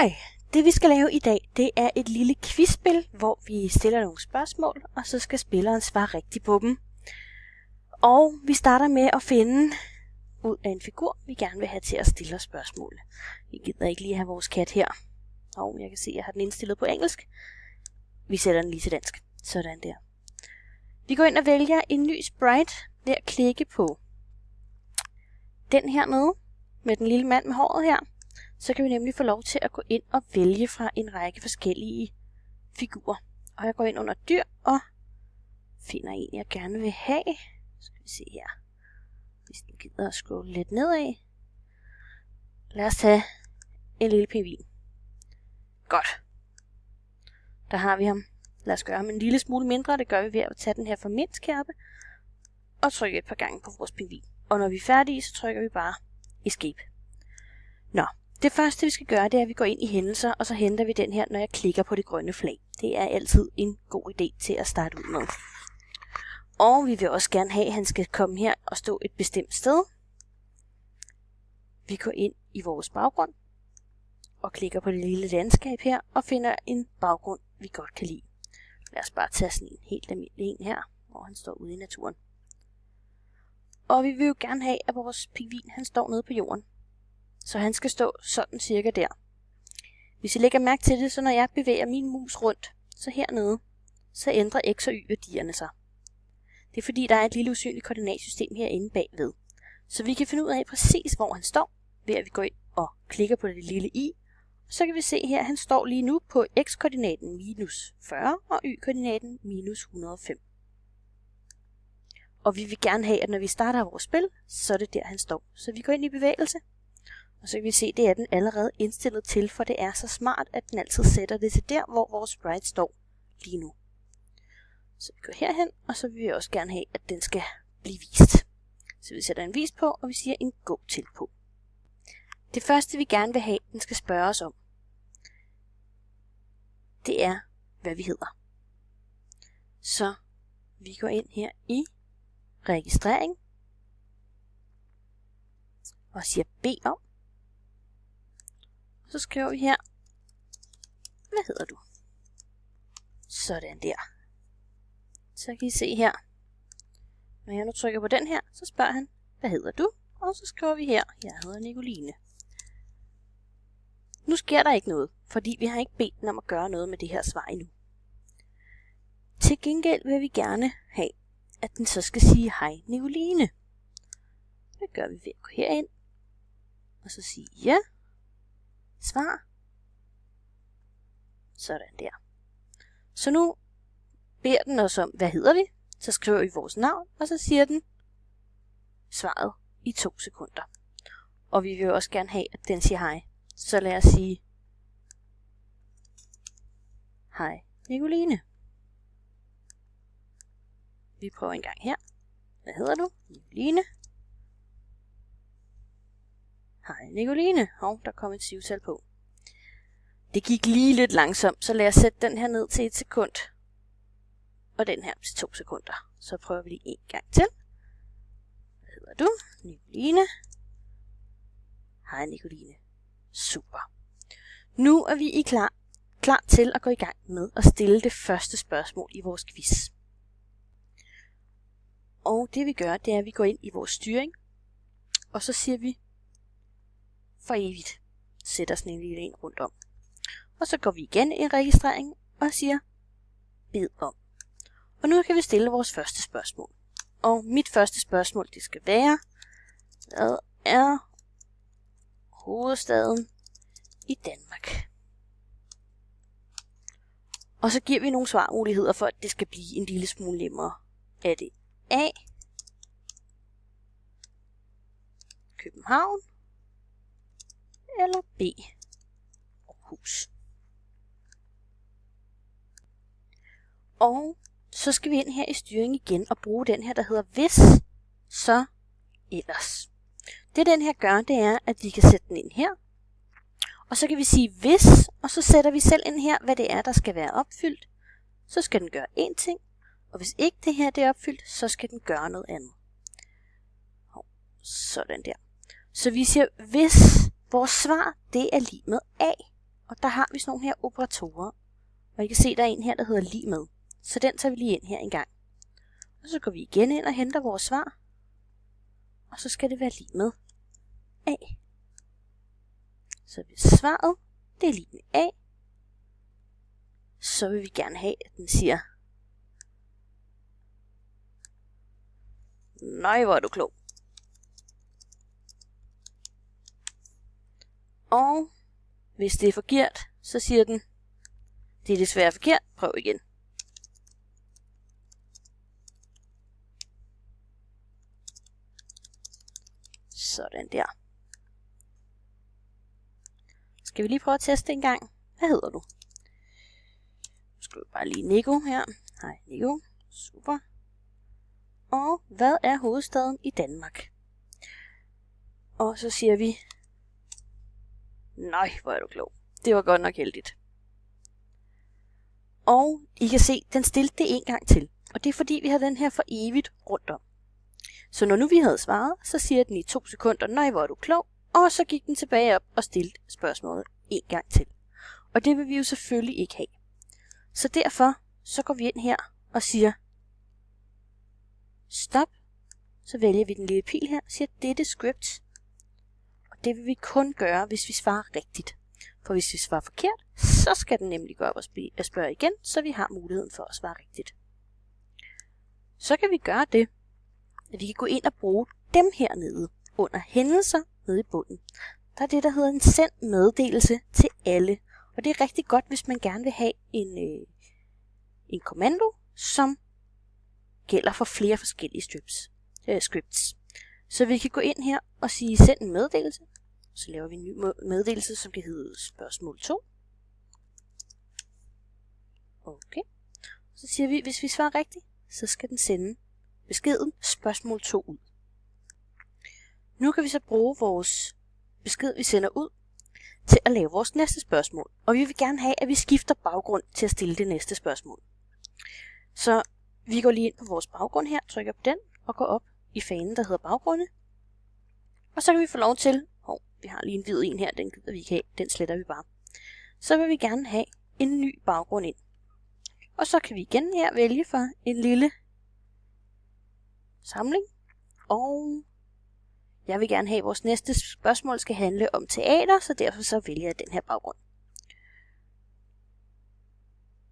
Hej, det vi skal lave i dag, det er et lille quizspil, hvor vi stiller nogle spørgsmål, og så skal spilleren svare rigtigt på dem. Og vi starter med at finde ud af en figur, vi gerne vil have til at stille os spørgsmål. Vi gider ikke lige have vores kat her. Og jeg kan se, at jeg har den indstillet på engelsk. Vi sætter den lige til dansk. Sådan der. Vi går ind og vælger en ny sprite ved at klikke på den hernede med den lille mand med håret her. Så kan vi nemlig få lov til at gå ind og vælge fra en række forskellige figurer. Og jeg går ind under dyr og finder en, jeg gerne vil have. Skal vi se her. Hvis den gider at scrolle lidt nedad. Lad os tage en lille pingvin. Godt. Der har vi ham. Lad os gøre ham en lille smule mindre. Det gør vi ved at tage den her formindskærpe og trykke et par gange på vores pingvin. Og når vi er færdige, så trykker vi bare Escape. Nå. Det første vi skal gøre, det er, at vi går ind i hændelser, og så henter vi den her, når jeg klikker på det grønne flag. Det er altid en god idé til at starte ud med. Og vi vil også gerne have, at han skal komme her og stå et bestemt sted. Vi går ind i vores baggrund, og klikker på det lille landskab her, og finder en baggrund, vi godt kan lide. Lad os bare tage sådan en helt almindelig en her, hvor han står ude i naturen. Og vi vil jo gerne have, at vores pingvin, han står nede på jorden. Så han skal stå sådan cirka der. Hvis I lægger mærke til det, så når jeg bevæger min mus rundt, så hernede, så ændrer x og y værdierne sig. Det er fordi, der er et lille usynligt koordinatsystem herinde bagved. Så vi kan finde ud af præcis, hvor han står, ved at vi går ind og klikker på det lille i. Så kan vi se her, at han står lige nu på x-koordinaten minus 40 og y-koordinaten minus 105. Og vi vil gerne have, at når vi starter vores spil, så er det der, han står. Så vi går ind i bevægelse. Og så kan vi se, at det er den allerede indstillet til, for det er så smart, at den altid sætter det til der, hvor vores sprite står lige nu. Så vi går herhen, og så vil vi også gerne have, at den skal blive vist. Så vi sætter en vis på, og vi siger en gå til på. Det første vi gerne vil have, den skal spørge os om, det er, hvad vi hedder. Så vi går ind her i registrering, og siger bed om. Så skriver vi her, hvad hedder du? Sådan der. Så kan I se her. Når jeg nu trykker på den her, så spørger han, hvad hedder du? Og så skriver vi her, jeg hedder Nicoline. Nu sker der ikke noget, fordi vi har ikke bedt den om at gøre noget med det her svar endnu. Til gengæld vil vi gerne have, at den så skal sige hej Nicoline. Det gør vi ved at gå herind, og så sige ja. Svar. Sådan der. Så nu beder den os om, hvad hedder vi? Så skriver vi vores navn, og så siger den svaret i 2 sekunder. Og vi vil også gerne have, at den siger hej. Så lad os sige hej Nicoline. Vi prøver en gang her. Hvad hedder du? Nicoline. Hej Nicoline. Hov, der kom et 7-tal på. Det gik lige lidt langsomt, så lad os sætte den her ned til 1 sekund. Og den her til 2 sekunder. Så prøver vi lige en gang til. Hvad hedder du? Nicoline. Hej Nicoline. Super. Nu er vi klar til at gå i gang med at stille det første spørgsmål i vores quiz. Og det vi gør, det er, at vi går ind i vores styring. Og så siger vi for evigt. Sætter sådan en lille en rundt om. Og så går vi igen i registrering og siger bed om. Og nu kan vi stille vores første spørgsmål. Og mit første spørgsmål, det skal være, hvad er hovedstaden i Danmark? Og så giver vi nogle svarmuligheder for, at det skal blive en lille smule nemmere. Er det A, København, eller B, Aarhus? Og så skal vi ind her i styring igen og bruge den her, der hedder hvis, så, ellers. Det den her gør, det er, at vi kan sætte den ind her. Og så kan vi sige hvis, og så sætter vi selv ind her, hvad det er, der skal være opfyldt. Så skal den gøre én ting, og hvis ikke det her det er opfyldt, så skal den gøre noget andet. Sådan der. Så vi siger, hvis vores svar det er lig med A, Og der har vi sådan nogle her operatorer. Og I kan se, der er en her, der hedder lig med. Så den tager vi lige ind her en gang. Og så går vi igen ind og henter vores svar. Og så skal det være lig med A. Så hvis svaret, det er lig med A, så vil vi gerne have, at den siger, nej, hvor er du klog. Og hvis det er forkert, så siger den, det er desværre forkert, prøv igen. Sådan der. Skal vi lige prøve at teste en gang? Hvad hedder du? Nu skal vi bare lige Nico her. Hej Nico. Super. Og hvad er hovedstaden i Danmark? Og så siger vi, nej, hvor er du klog. Det var godt nok heldigt. Og I kan se, den stillede det en gang til. Og det er fordi, vi har den her for evigt rundt om. Så når nu vi havde svaret, så siger den i 2 sekunder, nej, hvor er du klog. Og så gik den tilbage op og stillede spørgsmålet en gang til. Og det vil vi jo selvfølgelig ikke have. Så derfor, så går vi ind her og siger, stop. Så vælger vi den lille pil her og siger, dette script. Og det vil vi kun gøre, hvis vi svarer rigtigt. For hvis vi svarer forkert, så skal den nemlig gå op og spørge igen, så vi har muligheden for at svare rigtigt. Så kan vi gøre det, at vi kan gå ind og bruge dem hernede under hændelser nede i bunden. Der er det, der hedder en send meddelelse til alle. Og det er rigtig godt, hvis man gerne vil have en kommando, som gælder for flere forskellige scripts. Så vi kan gå ind her og sige send en meddelelse. Så laver vi en ny meddelelse, som kan hedde spørgsmål 2. Okay. Så siger vi, hvis vi svarer rigtigt, så skal den sende beskeden spørgsmål 2 ud. Nu kan vi så bruge vores besked, vi sender ud, til at lave vores næste spørgsmål. Og vi vil gerne have, at vi skifter baggrund til at stille det næste spørgsmål. Så vi går lige ind på vores baggrund her, trykker på den, og går op i fanen, der hedder baggrunde. Og så kan vi få lov til, vi har lige en hvid en her, den gider vi ikke have, den sletter vi bare. Så vil vi gerne have en ny baggrund ind. Og så kan vi igen her vælge for en lille samling. Og jeg vil gerne have, at vores næste spørgsmål skal handle om teater, så derfor så vælger jeg den her baggrund.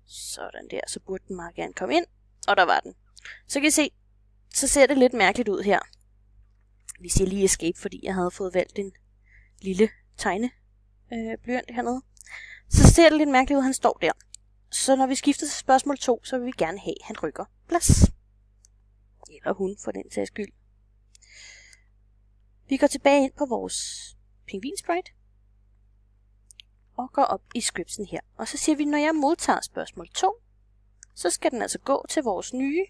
Sådan der, så burde den meget gerne komme ind. Og der var den. Så kan I se, så ser det lidt mærkeligt ud her. Vi siger lige escape, fordi jeg havde fået valgt en lille tegneblyant hernede. Så ser det lidt mærkeligt ud, han står der. Så når vi skifter til spørgsmål 2, så vil vi gerne have, at han rykker plads. Eller hun, for den sags skyld. Vi går tilbage ind på vores pingvinsprite. Og går op i scriptsen her. Og så siger vi, når jeg modtager spørgsmål 2, så skal den altså gå til vores nye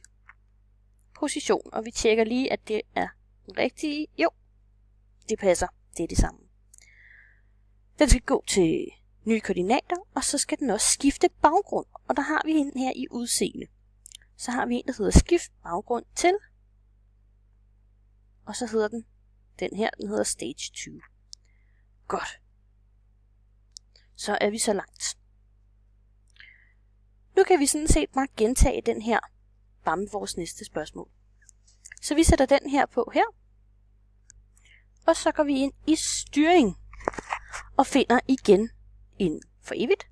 position. Og vi tjekker lige, at det er den rigtige. Jo, det passer. Det er det samme. Den skal gå til nye koordinater, og så skal den også skifte baggrund. Og der har vi en her i udseende. Så har vi en, der hedder skift baggrund til. Og så hedder den her, den hedder stage 2. Godt. Så er vi så langt. Nu kan vi sådan set bare gentage den her, bare med vores næste spørgsmål. Så vi sætter den her på her. Og så går vi ind i styring. Og finder igen en for evigt.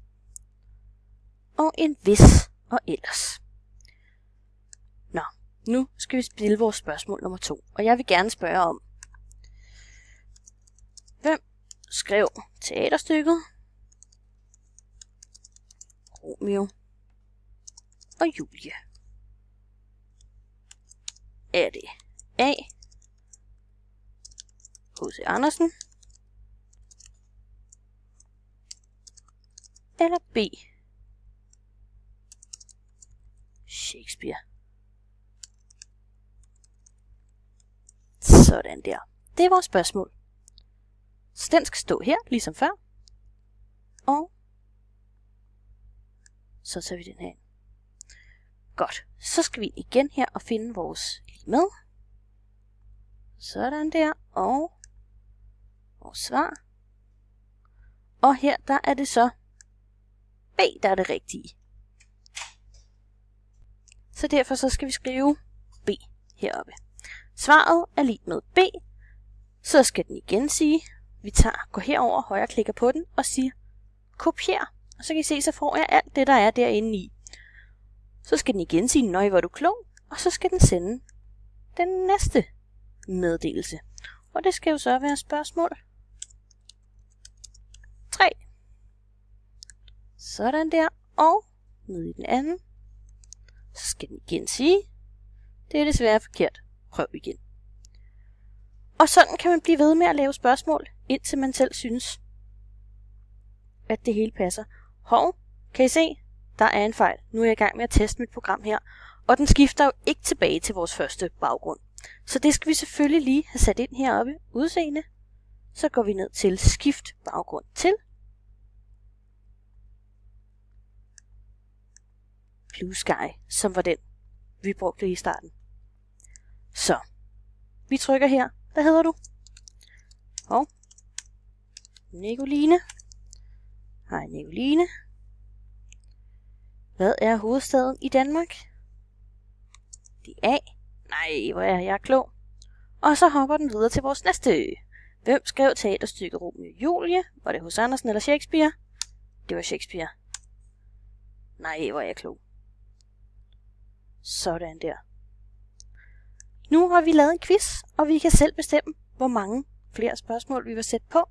Og en hvis og ellers. Nå, nu skal vi stille vores spørgsmål nummer 2. Og jeg vil gerne spørge om, hvem skrev teaterstykket Romeo og Julie? Er det A. H.C. Andersen? Eller B. Shakespeare? Sådan der. Det er vores spørgsmål. Så den skal stå her, ligesom før. Og så tager vi den her ind. Godt. Så skal vi igen her og finde vores lige med. Sådan der. Og vores svar. Og her, der er det så B, der er det rigtige. Så derfor så skal vi skrive B heroppe. Svaret er lig med B. Så skal den igen sige, vi går herover, højre klikker på den og siger kopier. Og så kan I se, så får jeg alt det, der er derinde i. Så skal den igen sige, nøj, hvor er du klog. Og så skal den sende den næste meddelelse. Og det skal jo så være spørgsmål 3. Sådan der. Og ned i den anden. Så skal den igen sige, det er desværre forkert. Prøv igen. Og sådan kan man blive ved med at lave spørgsmål, indtil man selv synes, at det hele passer. Hov, kan I se? Der er en fejl. Nu er jeg i gang med at teste mit program her. Og den skifter jo ikke tilbage til vores første baggrund. Så det skal vi selvfølgelig lige have sat ind heroppe. Udseende. Så går vi ned til skift baggrund til. Blue Sky, som var den, vi brugte i starten. Så, vi trykker her. Hvad hedder du? Nicoline. Hej Nicoline. Hvad er hovedstaden i Danmark? Det er A. Nej, hvor er jeg klog. Og så hopper den videre til vores næste. Hvem skrev teaterstykket Romeo og Julie? Var det hos Andersen eller Shakespeare? Det var Shakespeare. Nej, hvor er jeg klog. Sådan der. Nu har vi lavet en quiz, og vi kan selv bestemme, hvor mange flere spørgsmål vi vil sætte på.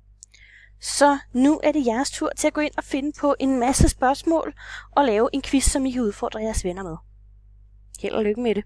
Så nu er det jeres tur til at gå ind og finde på en masse spørgsmål og lave en quiz, som I kan udfordre jeres venner med. Held og lykke med det.